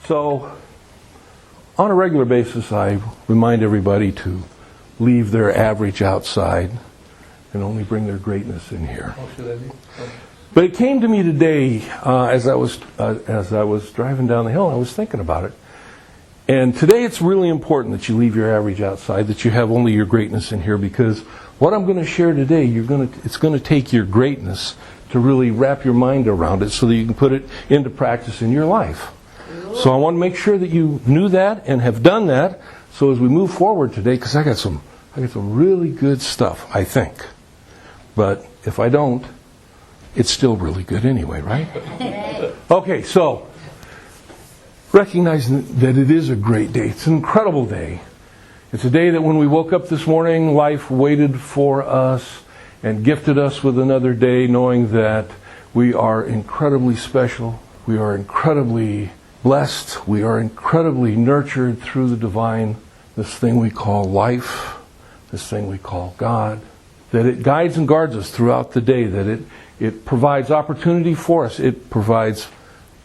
So, on a regular basis, I remind everybody to leave their average outside and only bring their greatness in here. But it came to me today as I was driving down the hill. I was thinking about it, and today it's really important that you leave your average outside, that you have only your greatness in here, because what I'm going to share today, it's going to take your greatness to really wrap your mind around it, so that you can put it into practice in your life. So I want to make sure that you knew that and have done that. So as we move forward today, because I got some really good stuff, I think. But if I don't, it's still really good anyway, right? Okay, so recognizing that it is a great day. It's an incredible day. It's a day that when we woke up this morning, life waited for us and gifted us with another day, knowing that we are incredibly special. We are incredibly blessed. We are incredibly nurtured through the divine, this thing we call life, this thing we call God, that it guides and guards us throughout the day, that it provides opportunity for us. It provides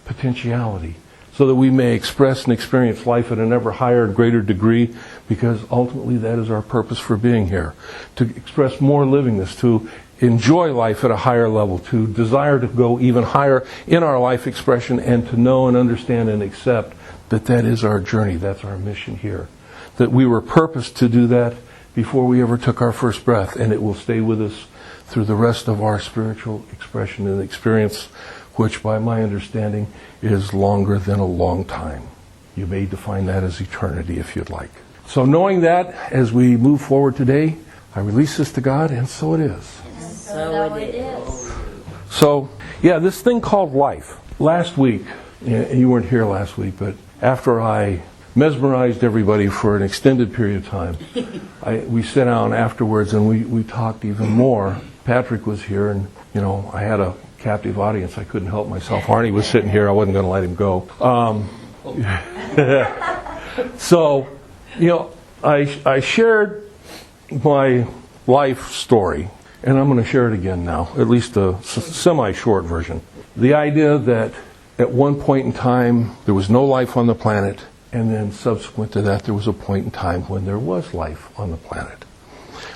potentiality so that we may express and experience life at an ever higher and greater degree, because ultimately that is our purpose for being here, to express more livingness, to enjoy life at a higher level, to desire to go even higher in our life expression, and to know and understand and accept that that is our journey, that's our mission here. That we were purposed to do that before we ever took our first breath, and it will stay with us through the rest of our spiritual expression and experience, which by my understanding is longer than a long time. You may define that as eternity if you'd like. So knowing that, as we move forward today, I release this to God, and so it is. So it is. So, yeah, this thing called life. Last week, you weren't here last week, but after I mesmerized everybody for an extended period of time, we sat down afterwards and we talked even more. Patrick was here, and, I had a captive audience. I couldn't help myself. Arnie was sitting here. I wasn't going to let him go. So, I shared my life story. And I'm going to share it again now, at least a semi-short version. The idea that at one point in time there was no life on the planet, and then subsequent to that there was a point in time when there was life on the planet.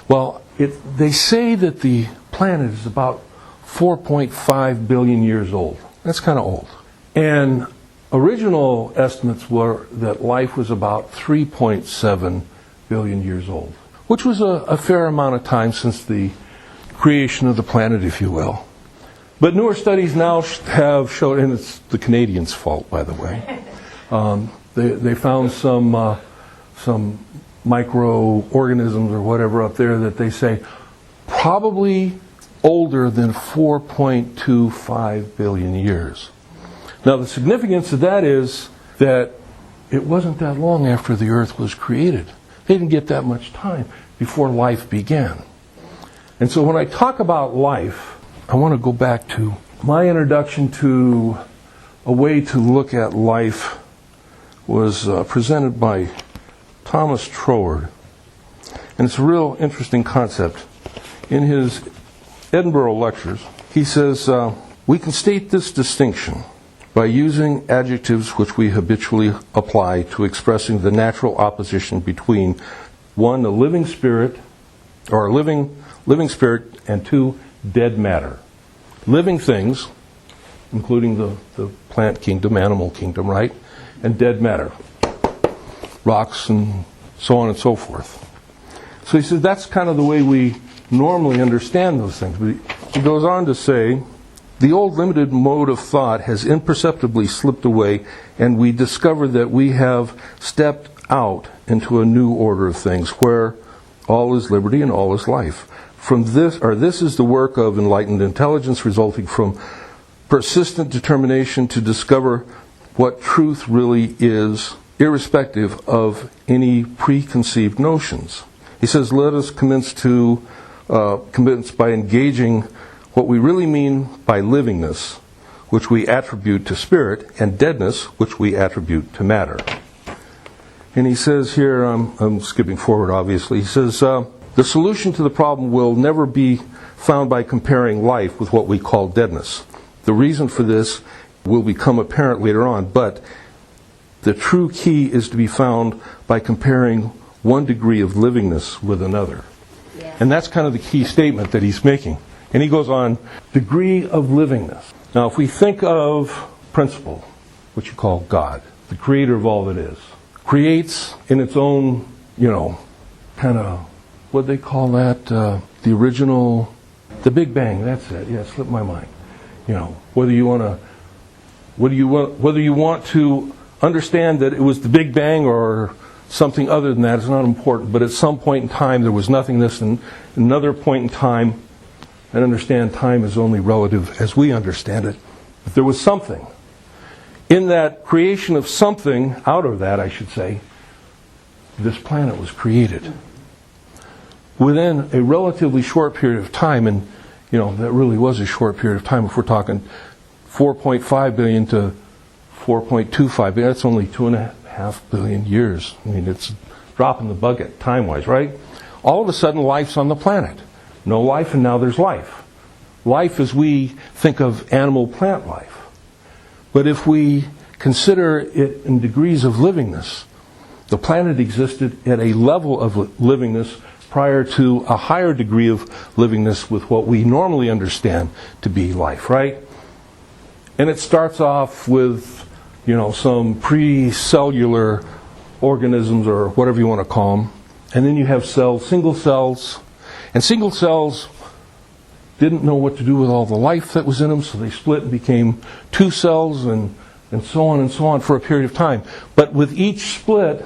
Well, they say that the planet is about 4.5 billion years old. That's kind of old. And original estimates were that life was about 3.7 billion years old, which was a fair amount of time since the creation of the planet, if you will. But newer studies now have shown, and it's the Canadians' fault, by the way, they found some microorganisms or whatever up there that they say probably older than 4.25 billion years. Now the significance of that is that it wasn't that long after the Earth was created. They didn't get that much time before life began. And so when I talk about life, I want to go back to my introduction to a way to look at life was presented by Thomas Troward. And it's a real interesting concept. In his Edinburgh lectures, he says, we can state this distinction by using adjectives which we habitually apply to expressing the natural opposition between, one, a living spirit, or a living spirit, and two, dead matter. Living things, including the plant kingdom, animal kingdom, right? And dead matter. Rocks and so on and so forth. So he says that's kind of the way we normally understand those things. But he goes on to say, the old limited mode of thought has imperceptibly slipped away, and we discover that we have stepped out into a new order of things, where all is liberty and all is life. This is the work of enlightened intelligence, resulting from persistent determination to discover what truth really is, irrespective of any preconceived notions. He says, let us commence by engaging what we really mean by livingness, which we attribute to spirit, and deadness, which we attribute to matter. And he says here, I'm skipping forward obviously, he says, the solution to the problem will never be found by comparing life with what we call deadness. The reason for this will become apparent later on, but the true key is to be found by comparing one degree of livingness with another. Yeah. And that's kind of the key statement that he's making. And he goes on, degree of livingness. Now, if we think of principle, what you call God, the creator of all that is, creates in its own, kind of, what they call that, the original, the Big Bang, that's it. Yeah, it slipped my mind. Whether you want to understand that it was the Big Bang or something other than that is not important. But at some point in time, there was nothingness, and another point in time, and understand time is only relative as we understand it. But there was something. In that creation of something, out of that, I should say, this planet was created. Within a relatively short period of time, and that really was a short period of time. If we're talking 4.5 billion to 4.25 billion, that's only 2.5 billion years. I mean, it's a drop in the bucket time-wise, right? All of a sudden, life's on the planet. No life, and now there's life. Life as we think of animal plant life. But if we consider it in degrees of livingness, the planet existed at a level of livingness prior to a higher degree of livingness with what we normally understand to be life, right? And it starts off with, some pre-cellular organisms or whatever you want to call them. And then you have cells, single cells. And single cells didn't know what to do with all the life that was in them, so they split and became two cells and so on for a period of time. But with each split,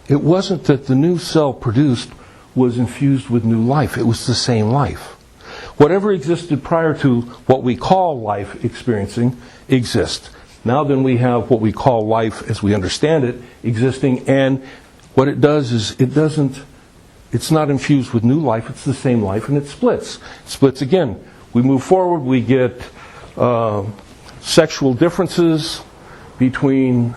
it wasn't that the new cell produced was infused with new life. It was the same life. Whatever existed prior to what we call life experiencing exists. Now then we have what we call life as we understand it existing, and what it does is it's not infused with new life, it's the same life, and it splits. It splits again. We move forward, we get sexual differences between,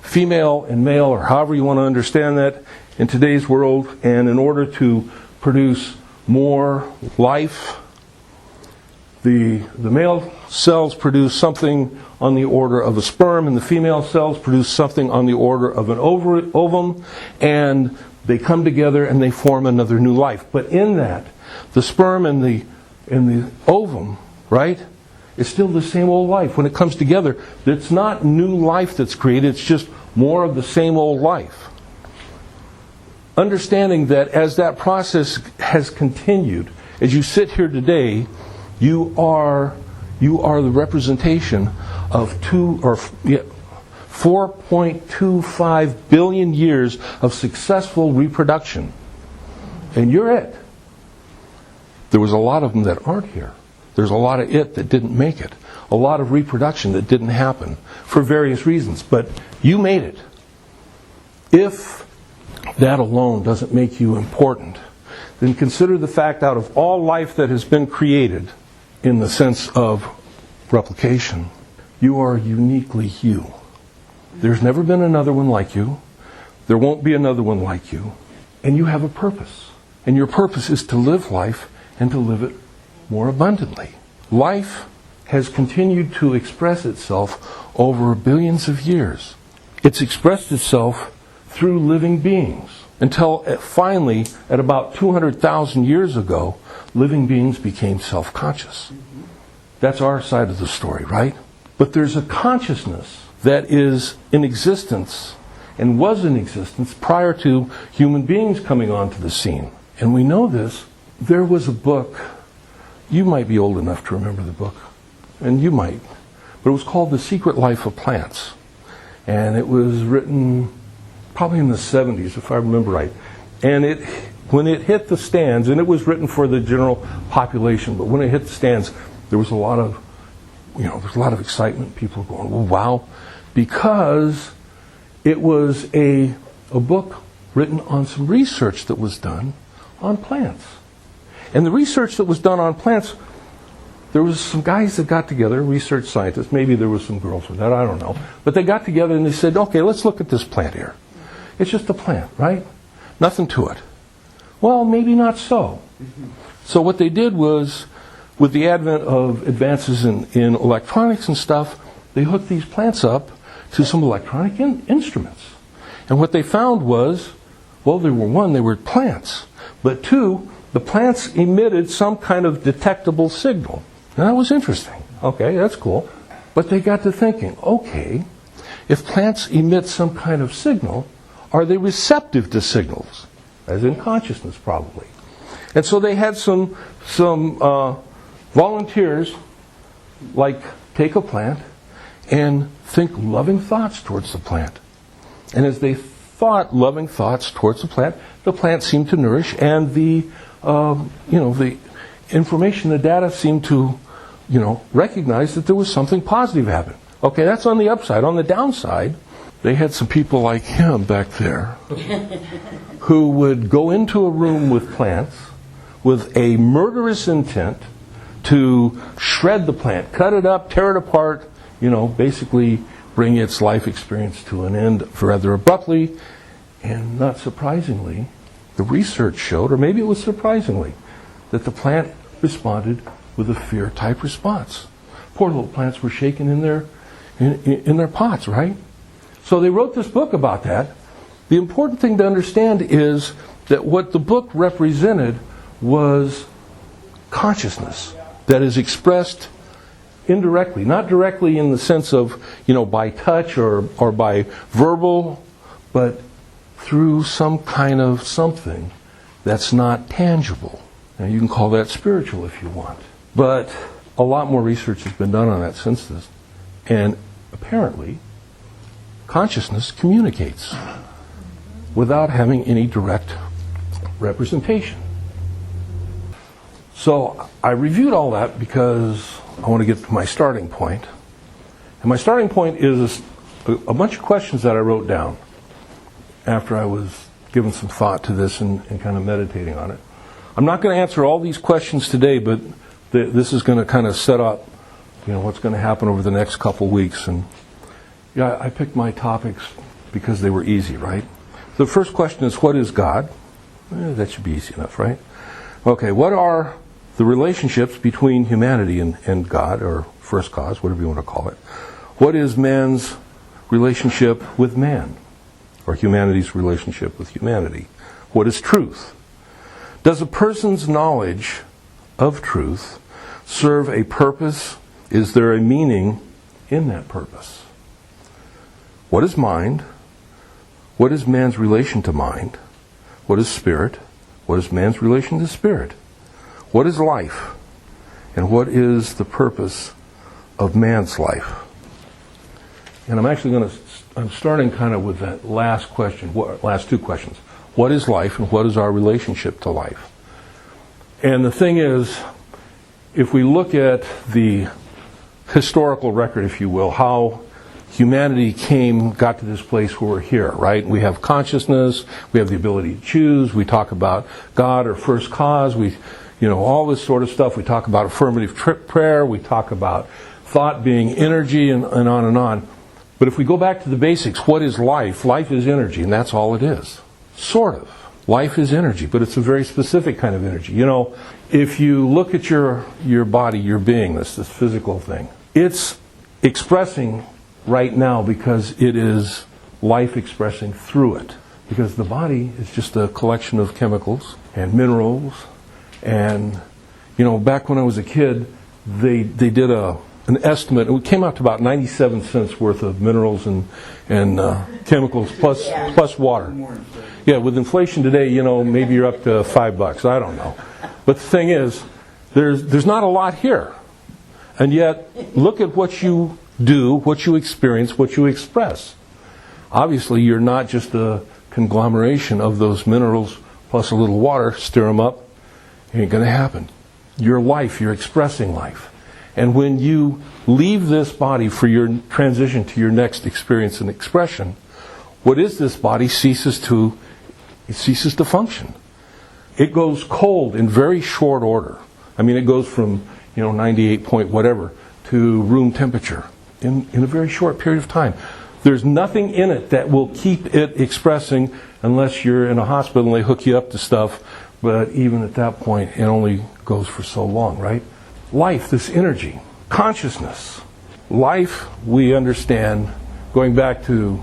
female and male, or however you want to understand that in today's world, and in order to produce more life, the male cells produce something on the order of a sperm, and the female cells produce something on the order of an ovum, and they come together and they form another new life. But in that, the sperm and the ovum, right, is still the same old life. When it comes together, it's not new life that's created, it's just more of the same old life. Understanding that as that process has continued, as you sit here today, you are the representation of 4.25 billion years of successful reproduction. And you're it. There was a lot of them that aren't here. There's a lot of it that didn't make it. A lot of reproduction that didn't happen for various reasons. But you made it. If that alone doesn't make you important, then consider the fact out of all life that has been created in the sense of replication, you are uniquely you. There's never been another one like you. There won't be another one like you. And you have a purpose. And your purpose is to live life and to live it more abundantly. Life has continued to express itself over billions of years. It's expressed itself through living beings until finally, at about 200,000 years ago, living beings became self-conscious. That's our side of the story, right? But there's a consciousness that is in existence and was in existence prior to human beings coming onto the scene. And we know this. There was a book, you might be old enough to remember the book, and you might, but it was called The Secret Life of Plants. And it was written probably in the 70s, if I remember right. And when it hit the stands, and it was written for the general population, but when it hit the stands, there was a lot of, there's a lot of excitement. People were going, well, wow, because it was a book written on some research that was done on plants. And the research that was done on plants, there was some guys that got together, research scientists, maybe there was some girls with that, I don't know. But they got together and they said, okay, let's look at this plant here. It's just a plant, right? Nothing to it. Well, maybe not so. So what they did was, with the advent of advances in electronics and stuff, they hooked these plants up to some electronic instruments. And what they found was, well, they were plants. But two, the plants emitted some kind of detectable signal. Now, that was interesting. Okay, that's cool. But they got to thinking, okay, if plants emit some kind of signal, are they receptive to signals? As in consciousness, probably. And so they had some volunteers, like, take a plant and think loving thoughts towards the plant. And as they thought loving thoughts towards the plant seemed to nourish, and the information, the data seemed to, recognize that there was something positive happening. Okay, that's on the upside. On the downside, they had some people like him back there who would go into a room with plants with a murderous intent to shred the plant, cut it up, tear it apart, basically bring its life experience to an end rather abruptly. And not surprisingly, the research showed, or maybe it was surprisingly, that the plant responded with a fear-type response. Poor little plants were shaken in their pots, right? So they wrote this book about that. The important thing to understand is that what the book represented was consciousness that is expressed indirectly, not directly in the sense of, by touch or by verbal, but through some kind of something that's not tangible. Now, you can call that spiritual if you want. But a lot more research has been done on that since this. And apparently, consciousness communicates without having any direct representation. So I reviewed all that because I want to get to my starting point. And my starting point is a bunch of questions that I wrote down after I was giving some thought to this and kind of meditating on it. I'm not going to answer all these questions today, but this is going to kind of set up, what's going to happen over the next couple weeks. And yeah, I picked my topics because they were easy, right? The first question is, what is God? That should be easy enough, right? Okay, what are the relationships between humanity and God, or first cause, whatever you want to call it? What is man's relationship with man, or humanity's relationship with humanity? What is truth? Does a person's knowledge of truth serve a purpose? Is there a meaning in that purpose? What is mind? What is man's relation to mind? What is spirit? What is man's relation to spirit? What is life? And what is the purpose of man's life? And I'm starting kind of with that last question, last two questions. What is life and what is our relationship to life? And the thing is, if we look at the historical record, if you will, how humanity got to this place where we're here, right? We have consciousness, we have the ability to choose, we talk about God or first cause, all this sort of stuff. We talk about affirmative prayer, we talk about thought being energy, and on and on. But if we go back to the basics, what is life? Life is energy, and that's all it is. Sort of. Life is energy, but it's a very specific kind of energy. If you look at your body, your being, this physical thing, it's expressing right now because it is life expressing through it. Because the body is just a collection of chemicals and minerals. And, back when I was a kid, they did an estimate, and it came out to about 97 cents worth of minerals and chemicals plus water. Yeah, with inflation today, maybe you're up to $5. I don't know. But the thing is, there's not a lot here. And yet, look at what you do, what you experience, what you express. Obviously, you're not just a conglomeration of those minerals plus a little water. Stir them up. Ain't going to happen. Your life, you're expressing life. And when you leave this body for your transition to your next experience and expression, what is this body ceases to function. It goes cold in very short order. I mean, it goes from 98 point whatever to room temperature in a very short period of time. There's nothing in it that will keep it expressing unless you're in a hospital and they hook you up to stuff. But even at that point, it only goes for so long, right? Life, this energy, consciousness. Life, we understand, going back to,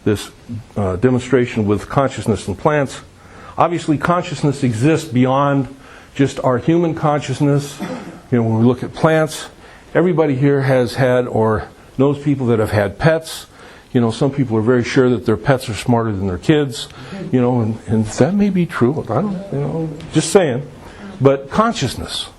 this demonstration with consciousness in plants. Obviously, consciousness exists beyond just our human consciousness. When we look at plants, everybody here has had or knows people that have had pets. Some people are very sure that their pets are smarter than their kids. And that may be true. I don't, just saying. But consciousness,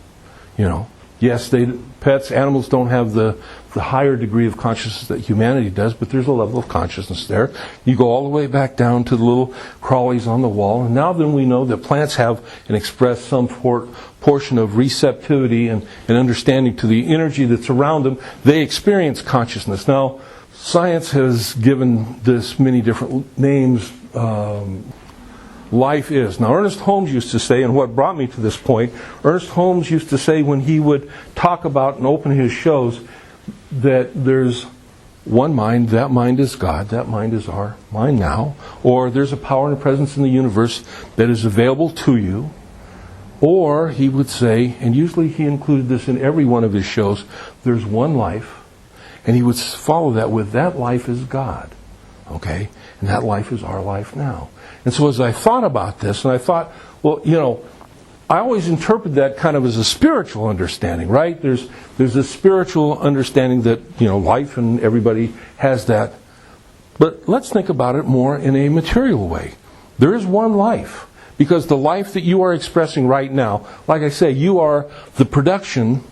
yes, pets, animals don't have the higher degree of consciousness that humanity does, but there's a level of consciousness there. You go all the way back down to the little crawlies on the wall, and now then we know that plants have and express some portion of receptivity and understanding to the energy that's around them. They experience consciousness. Now, science has given this many different names. Life is. Now, Ernest Holmes used to say, and what brought me to this point, Ernest Holmes used to say when he would talk about and open his shows that there's one mind, that mind is God, that mind is our mind now, or there's a power and a presence in the universe that is available to you, or he would say, and usually he included this in every one of his shows, there's one life, and he would follow that with that life is God, okay, and that life is our life now. And so as I thought about this, and I thought, well, I always interpret that kind of as a spiritual understanding, right? There's a spiritual understanding that, life and everybody has that. But let's think about it more in a material way. There is one life. Because the life that you are expressing right now, like I say, you are the production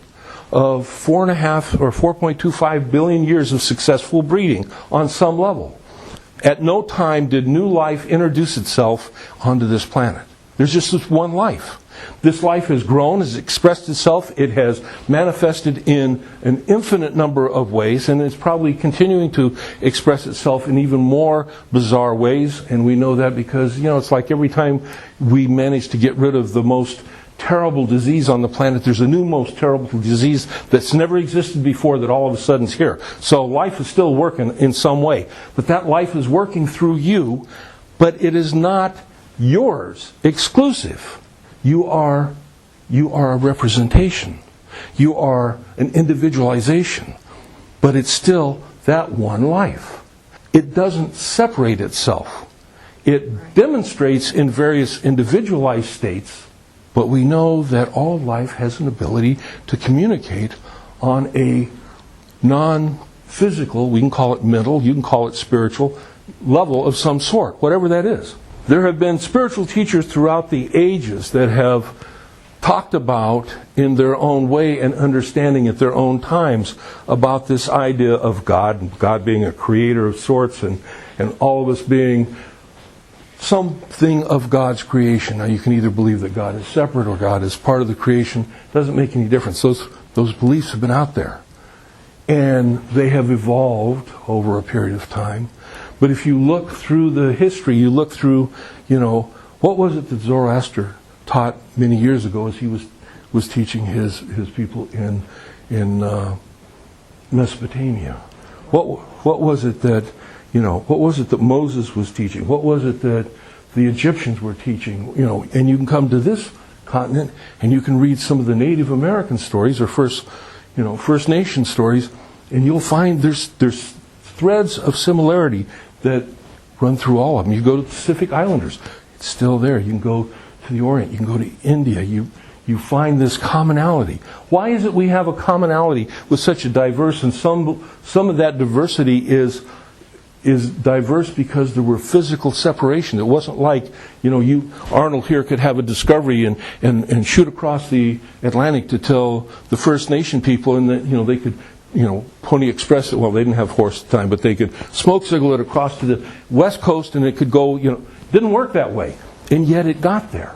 of 4.5 or 4.25 billion years of successful breeding on some level. At no time did new life introduce itself onto this planet. There's just this one life. This life has grown, has expressed itself, it has manifested in an infinite number of ways, and it's probably continuing to express itself in even more bizarre ways. And we know that because, it's like every time we manage to get rid of the most terrible disease on the planet, there's a new most terrible disease that's never existed before that all of a sudden is here. So life is still working in some way. But that life is working through you, but it is not yours, exclusive. You are a representation. You are an individualization. But it's still that one life. It doesn't separate itself. It demonstrates in various individualized states. But we know that all life has an ability to communicate on a non-physical, we can call it mental, you can call it spiritual, level of some sort, whatever that is. There have been spiritual teachers throughout the ages that have talked about in their own way and understanding at their own times about this idea of God, and God being a creator of sorts, and all of us being something of God's creation. Now you can either believe that God is separate or God is part of the creation. It doesn't make any difference. Those beliefs have been out there. And they have evolved over a period of time. But if you look through the history, you look through, what was it that Zoroaster taught many years ago as he was teaching his people in Mesopotamia? What was it that what was it that Moses was teaching? What was it that the Egyptians were teaching? And you can come to this continent and you can read some of the Native American stories or First Nation stories, and you'll find there's threads of similarity that run through all of them. You go to the Pacific Islanders, it's still there. You can go to the Orient, you can go to India. You find this commonality. Why is it we have a commonality with such a diverse, and some of that diversity is diverse because there were physical separation. It wasn't like, Arnold here could have a discovery and shoot across the Atlantic to tell the First Nation people, and that, they could, Pony Express it. Well, they didn't have horse at the time, but they could smoke signal it across to the West Coast, and it could go, didn't work that way. And yet it got there.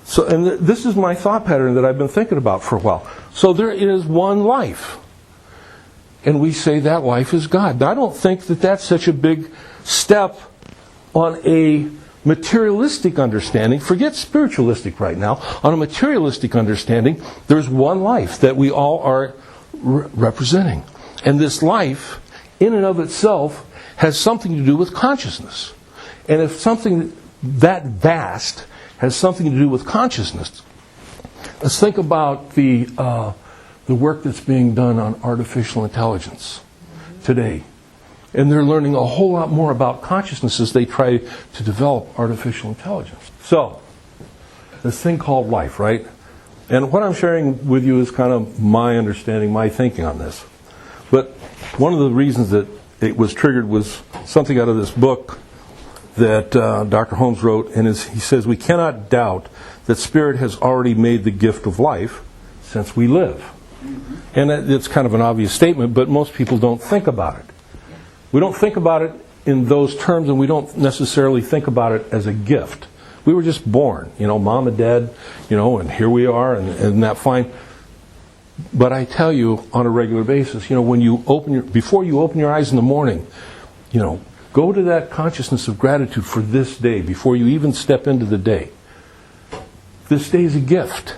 So, and this is my thought pattern that I've been thinking about for a while. So there is one life. And we say that life is God. Now, I don't think that that's such a big step on a materialistic understanding. Forget spiritualistic right now. On a materialistic understanding, there's one life that we all are representing. And this life, in and of itself, has something to do with consciousness. And if something that vast has something to do with consciousness, let's think about the work that's being done on artificial intelligence today. And they're learning a whole lot more about consciousness as they try to develop artificial intelligence. So, this thing called life, right? And what I'm sharing with you is kind of my understanding, my thinking on this. But one of the reasons that it was triggered was something out of this book that Dr. Holmes wrote, and he says, we cannot doubt that Spirit has already made the gift of life since we live. And it's kind of an obvious statement, but most people don't think about it. We don't think about it in those terms, and we don't necessarily think about it as a gift. We were just born, mom and dad, and here we are, and that's fine. But I tell you on a regular basis, when you before you open your eyes in the morning, go to that consciousness of gratitude for this day before you even step into the day. This day is a gift.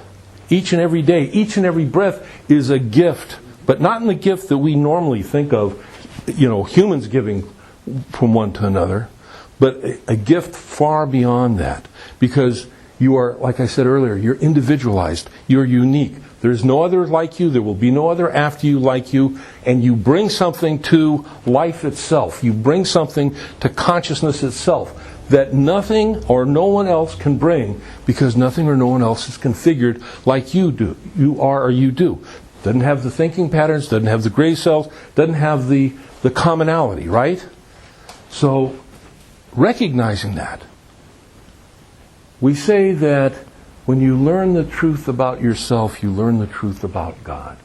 Each and every day, each and every breath is a gift, but not in the gift that we normally think of, humans giving from one to another, but a gift far beyond that. Because you are, like I said earlier, you're individualized, you're unique. There's no other like you, there will be no other after you like you, and you bring something to life itself. You bring something to consciousness itself that nothing or no one else can bring, because nothing or no one else is configured like you do. You are or you do. Doesn't have the thinking patterns, doesn't have the gray cells, doesn't have the commonality, right? So, recognizing that, we say that when you learn the truth about yourself, you learn the truth about God.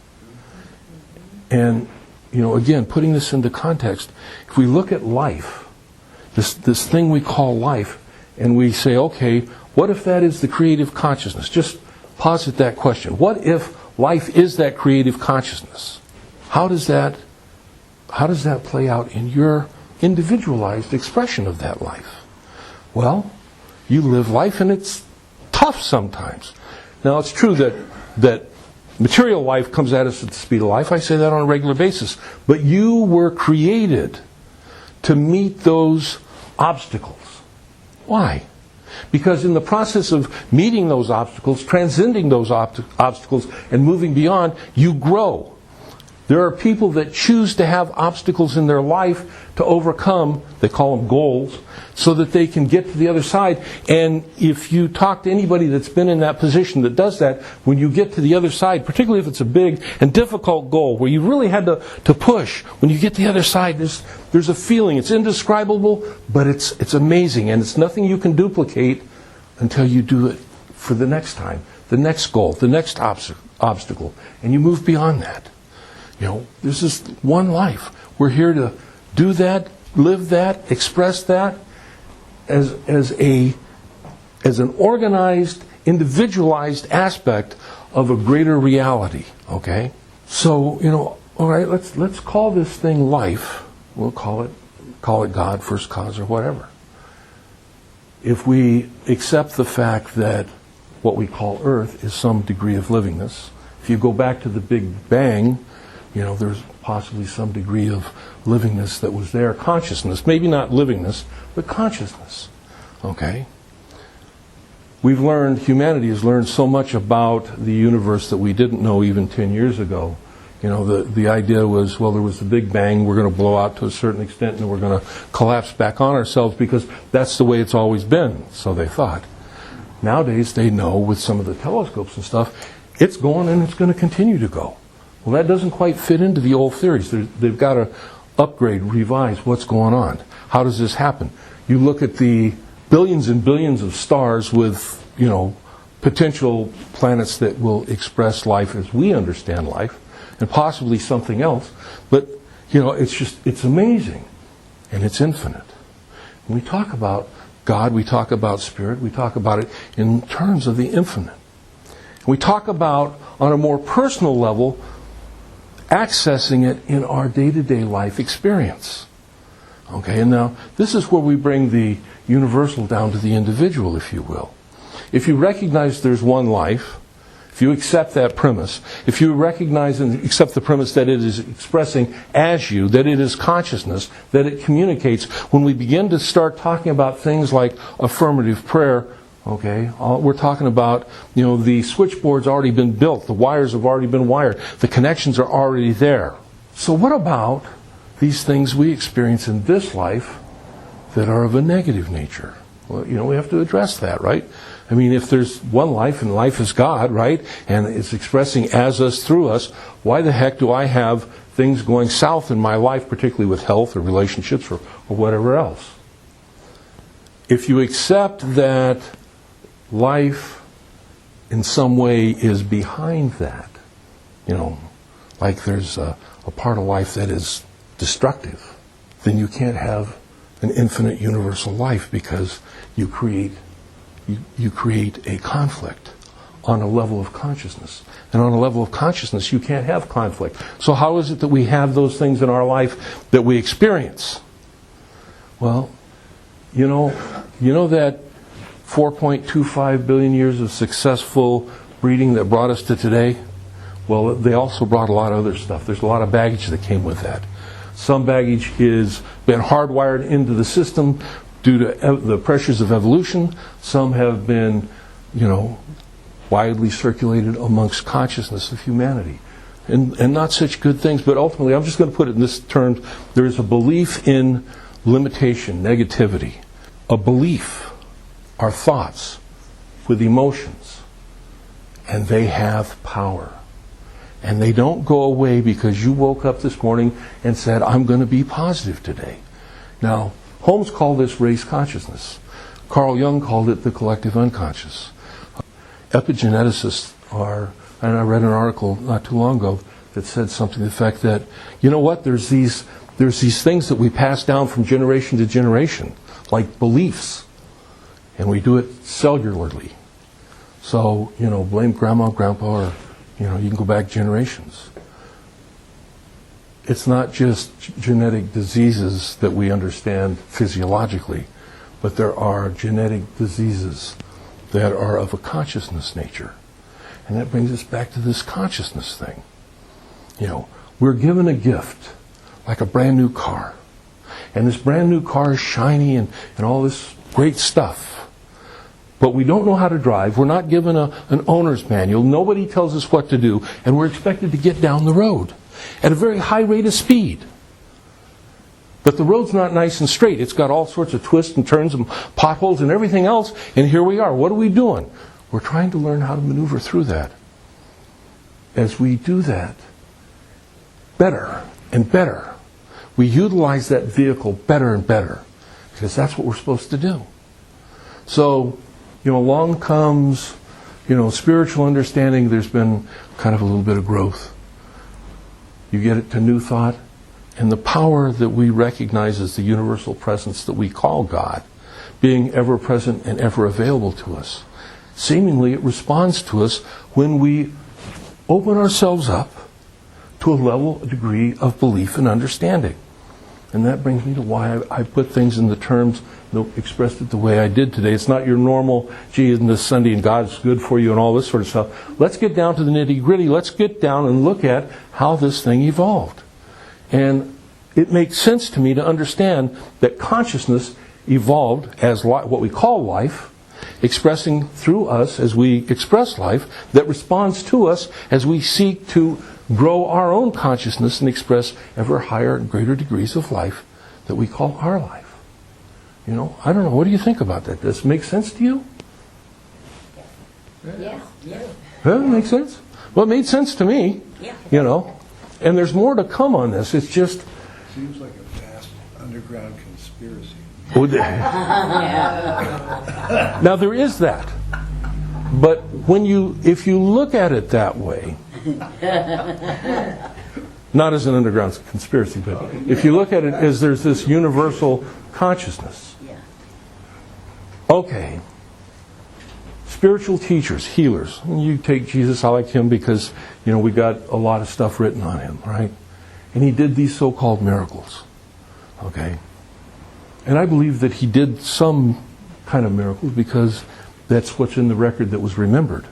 And, again, putting this into context, if we look at life, this thing we call life, and we say, okay, what if that is the creative consciousness? Just posit that question. What if life is that creative consciousness? How does that play out in your individualized expression of that life? Well, you live life and it's tough sometimes. Now, it's true that material life comes at us at the speed of life. I say that on a regular basis. But you were created to meet those obstacles. Why? Because in the process of meeting those obstacles, transcending those obstacles, and moving beyond, you grow. There are people that choose to have obstacles in their life to overcome, they call them goals, so that they can get to the other side. And if you talk to anybody that's been in that position that does that, when you get to the other side, particularly if it's a big and difficult goal where you really had to push, when you get to the other side, there's a feeling. It's indescribable, but it's amazing. And it's nothing you can duplicate until you do it for the next time, the next goal, the next obstacle. And you move beyond that. This is one life. We're here to do that, live that, express that as an organized, individualized aspect of a greater reality. Okay? So, all right, let's call this thing life. We'll call it God, first cause, or whatever. If we accept the fact that what we call Earth is some degree of livingness, if you go back to the Big Bang, there's possibly some degree of livingness that was there, consciousness, maybe not livingness, but consciousness. Okay? Humanity has learned so much about the universe that we didn't know even 10 years ago. The idea was, well, there was the Big Bang, we're going to blow out to a certain extent, and we're going to collapse back on ourselves because that's the way it's always been, so they thought. Nowadays, they know with some of the telescopes and stuff, it's going and it's going to continue to go. Well, that doesn't quite fit into the old theories. They've got to upgrade, revise what's going on. How does this happen? You look at the billions and billions of stars with, potential planets that will express life as we understand life, and possibly something else. But, it's amazing. And it's infinite. When we talk about God, we talk about Spirit, we talk about it in terms of the infinite. We talk about, on a more personal level, accessing it in our day-to-day life experience. Okay, and now this is where we bring the universal down to the individual, if you will. If you recognize there's one life, if you accept that premise, if you recognize and accept the premise that it is expressing as you, that it is consciousness, that it communicates, when we begin to start talking about things like affirmative prayer, okay, we're talking about, the switchboard's already been built, the wires have already been wired, the connections are already there. So what about these things we experience in this life that are of a negative nature? Well, we have to address that, right? I mean, if there's one life and life is God, right, and it's expressing as us, through us, why the heck do I have things going south in my life, particularly with health or relationships or whatever else? If you accept that life in some way is behind that, like there's a part of life that is destructive, then you can't have an infinite universal life, because you create a conflict on a level of consciousness. And on a level of consciousness, you can't have conflict. So how is it that we have those things in our life that we experience? Well, you know that 4.25 billion years of successful breeding that brought us to today? Well, they also brought a lot of other stuff. There's a lot of baggage that came with that. Some baggage has been hardwired into the system due to the pressures of evolution. Some have been, widely circulated amongst consciousness of humanity. And not such good things, but ultimately, I'm just going to put it in this term, there is a belief in limitation, negativity. A belief are thoughts with emotions, and they have power. And they don't go away because you woke up this morning and said, I'm going to be positive today. Now, Holmes called this race consciousness. Carl Jung called it the collective unconscious. Epigeneticists are, and I read an article not too long ago that said something to the effect that, there's these things that we pass down from generation to generation, like beliefs, and we do it cellularly. So, blame grandma, grandpa, or you can go back generations. It's not just genetic diseases that we understand physiologically, but there are genetic diseases that are of a consciousness nature. And that brings us back to this consciousness thing. We're given a gift, like a brand new car. And this brand new car is shiny and all this great stuff. But we don't know how to drive. We're not given an owner's manual. Nobody tells us what to do. And we're expected to get down the road at a very high rate of speed. But the road's not nice and straight. It's got all sorts of twists and turns and potholes and everything else. And here we are. What are we doing? We're trying to learn how to maneuver through that. As we do that, better and better, we utilize that vehicle better and better. Because that's what we're supposed to do. So, along comes, spiritual understanding. There's been kind of a little bit of growth. You get it to new thought, and the power that we recognize as the universal presence that we call God, being ever present and ever available to us. Seemingly, it responds to us when we open ourselves up to a degree of belief and understanding. And that brings me to why I put things in the terms, expressed it the way I did today. It's not your normal, gee, isn't this Sunday and God's good for you and all this sort of stuff. Let's get down to the nitty gritty. Let's get down and look at how this thing evolved. And it makes sense to me to understand that consciousness evolved as what we call life, expressing through us as we express life, that responds to us as we seek to grow our own consciousness and express ever higher and greater degrees of life that we call our life. I don't know. What do you think about that? Does it make sense to you? Yeah. Does it make sense? Well, it made sense to me. Yeah. And there's more to come on this. It's just... Seems like a vast underground conspiracy. Now, there is that. But if you look at it that way, not as an underground conspiracy, but if you look at it as there's this universal consciousness. Yeah. Okay. Spiritual teachers, healers. You take Jesus, I like him because, we got a lot of stuff written on him, right? And he did these so-called miracles. Okay? And I believe that he did some kind of miracles because that's what's in the record that was remembered.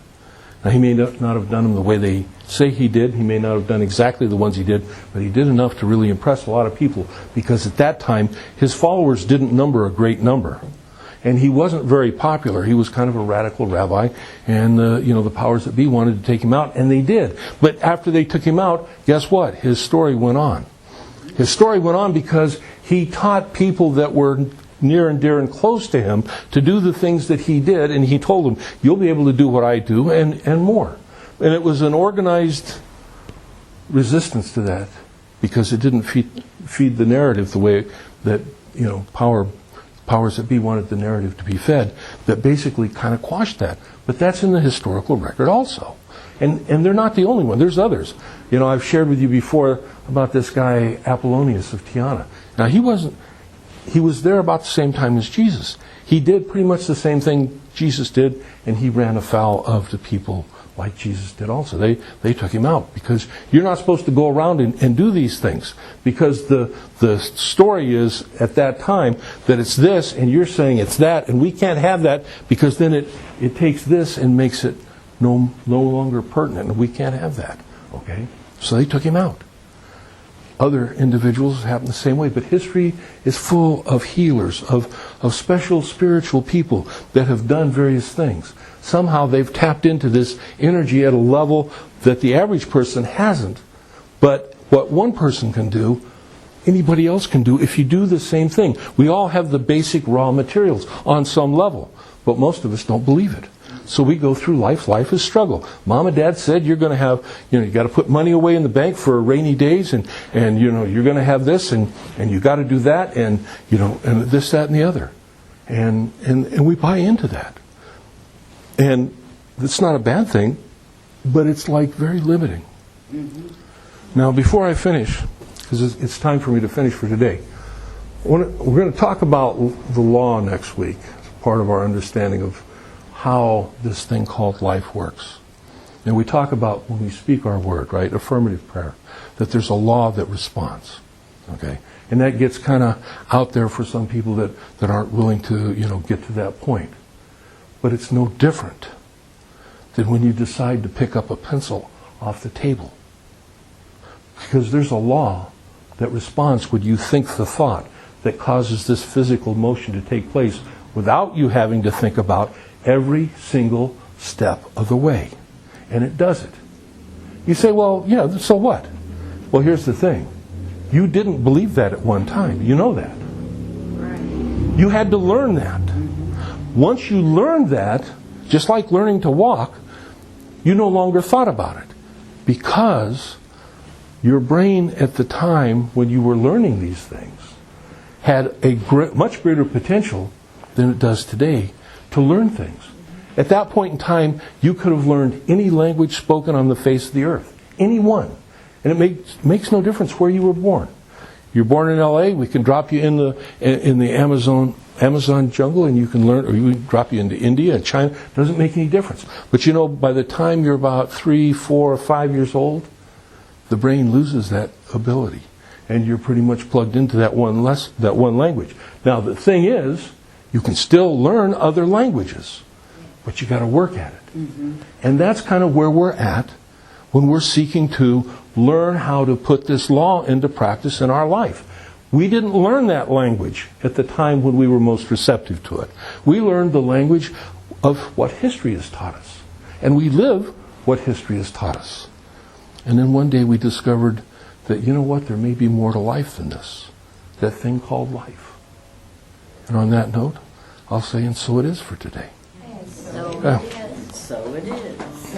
Now, he may not have done them the way they say he did. He may not have done exactly the ones he did, but he did enough to really impress a lot of people, because at that time, his followers didn't number a great number. And he wasn't very popular. He was kind of a radical rabbi, and the powers that be wanted to take him out, and they did. But after they took him out, guess what? His story went on. His story went on because he taught people that were near and dear and close to him to do the things that he did, and he told them, you'll be able to do what I do, and more. And it was an organized resistance to that, because it didn't feed the narrative the way that powers that be wanted the narrative to be fed, that basically kind of quashed that. But that's in the historical record also. And they're not the only one. There's others. I've shared with you before about this guy Apollonius of Tyana. Now, he was there about the same time as Jesus. He did pretty much the same thing Jesus did, and he ran afoul of the people like Jesus did also. They took him out, because you're not supposed to go around and do these things, because the story is at that time that it's this and you're saying it's that, and we can't have that, because then it takes this and makes it no longer pertinent, and we can't have that. Okay? So they took him out. Other individuals happened the same way, but history is full of healers, of special spiritual people that have done various things. Somehow they've tapped into this energy at a level that the average person hasn't. But what one person can do, anybody else can do if you do the same thing. We all have the basic raw materials on some level, but most of us don't believe it. So we go through life. Life is struggle. Mom and Dad said you're going to have, you got to put money away in the bank for rainy days, and you're going to have this, and you got to do that, and and this, that, and the other, and we buy into that, and it's not a bad thing, but it's like very limiting. Mm-hmm. Now, before I finish, because it's time for me to finish for today, we're going to talk about the law next week, as part of our understanding of how this thing called life works. And we talk about, when we speak our word, right, affirmative prayer, that there's a law that responds. Okay? And that gets kind of out there for some people that aren't willing to, get to that point. But it's no different than when you decide to pick up a pencil off the table. Because there's a law that responds when you think the thought that causes this physical motion to take place without you having to think about every single step of the way. And it does it. You say, well, yeah, so what? Well, here's the thing. You didn't believe that at one time. You know that. Right. You had to learn that. Once you learned that, just like learning to walk, you no longer thought about it. Because your brain at the time when you were learning these things had a much greater potential than it does today to learn things. At that point in time, you could have learned any language spoken on the face of the earth. Any one. And it makes no difference where you were born. You're born in L.A., we can drop you in the Amazon jungle, and you can learn, or we can drop you into India and China. It doesn't make any difference. But by the time you're about 3, 4, or 5 years old, the brain loses that ability. And you're pretty much plugged into that one language. Now, the thing is, you can still learn other languages, but you got to work at it. Mm-hmm. And that's kind of where we're at when we're seeking to learn how to put this law into practice in our life. We didn't learn that language at the time when we were most receptive to it. We learned the language of what history has taught us. And we live what history has taught us. And then one day we discovered that, there may be more to life than this. That thing called life. And on that note, I'll say, and so it is for today. So it is.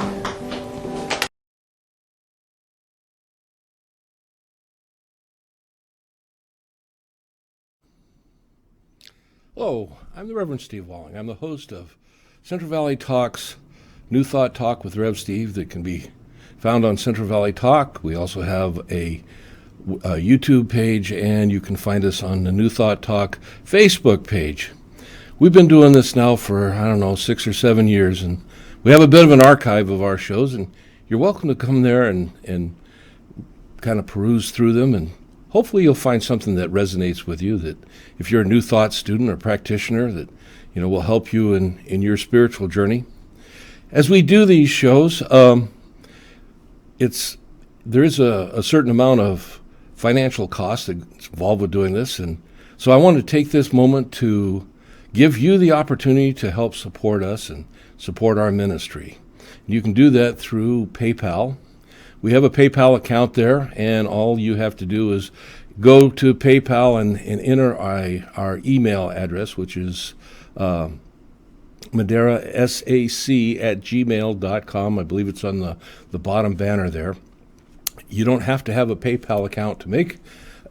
Hello, I'm the Reverend Steve Walling. I'm the host of Central Valley Talk's New Thought Talk with Rev Steve that can be found on Central Valley Talk. We also have a YouTube page, and you can find us on the New Thought Talk Facebook page. We've been doing this now for, 6 or 7 years, and we have a bit of an archive of our shows, and you're welcome to come there and kind of peruse through them, and hopefully you'll find something that resonates with you, that if you're a New Thought student or practitioner, that will help you in your spiritual journey. As we do these shows, there is a certain amount of financial cost that's involved with doing this, and so I want to take this moment to give you the opportunity to help support us and support our ministry. You can do that through PayPal. We have a PayPal account there, and all you have to do is go to PayPal and enter our email address, which is madeirasac@gmail.com. I believe it's on the bottom banner there. You don't have to have a PayPal account to make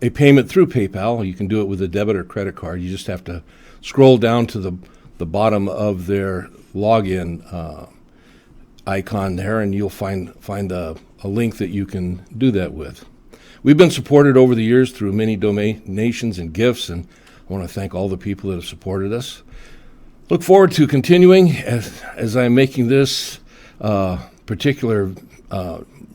a payment through PayPal. You can do it with a debit or credit card. You just have to scroll down to the bottom of their login icon there, and you'll find a link that you can do that with. We've been supported over the years through many donations and gifts, and I want to thank all the people that have supported us. Look forward to continuing as I'm making this particular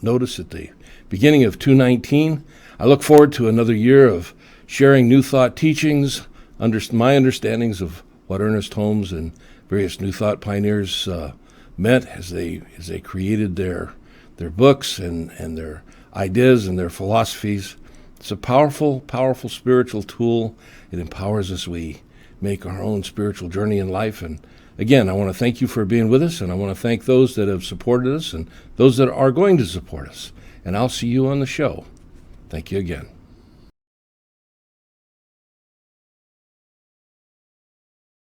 notice at the beginning of 2019. I look forward to another year of sharing New Thought teachings, my understandings of what Ernest Holmes and various New Thought pioneers meant as they created their books and their ideas and their philosophies. It's a powerful, powerful spiritual tool. It empowers us as we make our own spiritual journey in life. And again, I want to thank you for being with us, and I want to thank those that have supported us and those that are going to support us. And I'll see you on the show. Thank you again.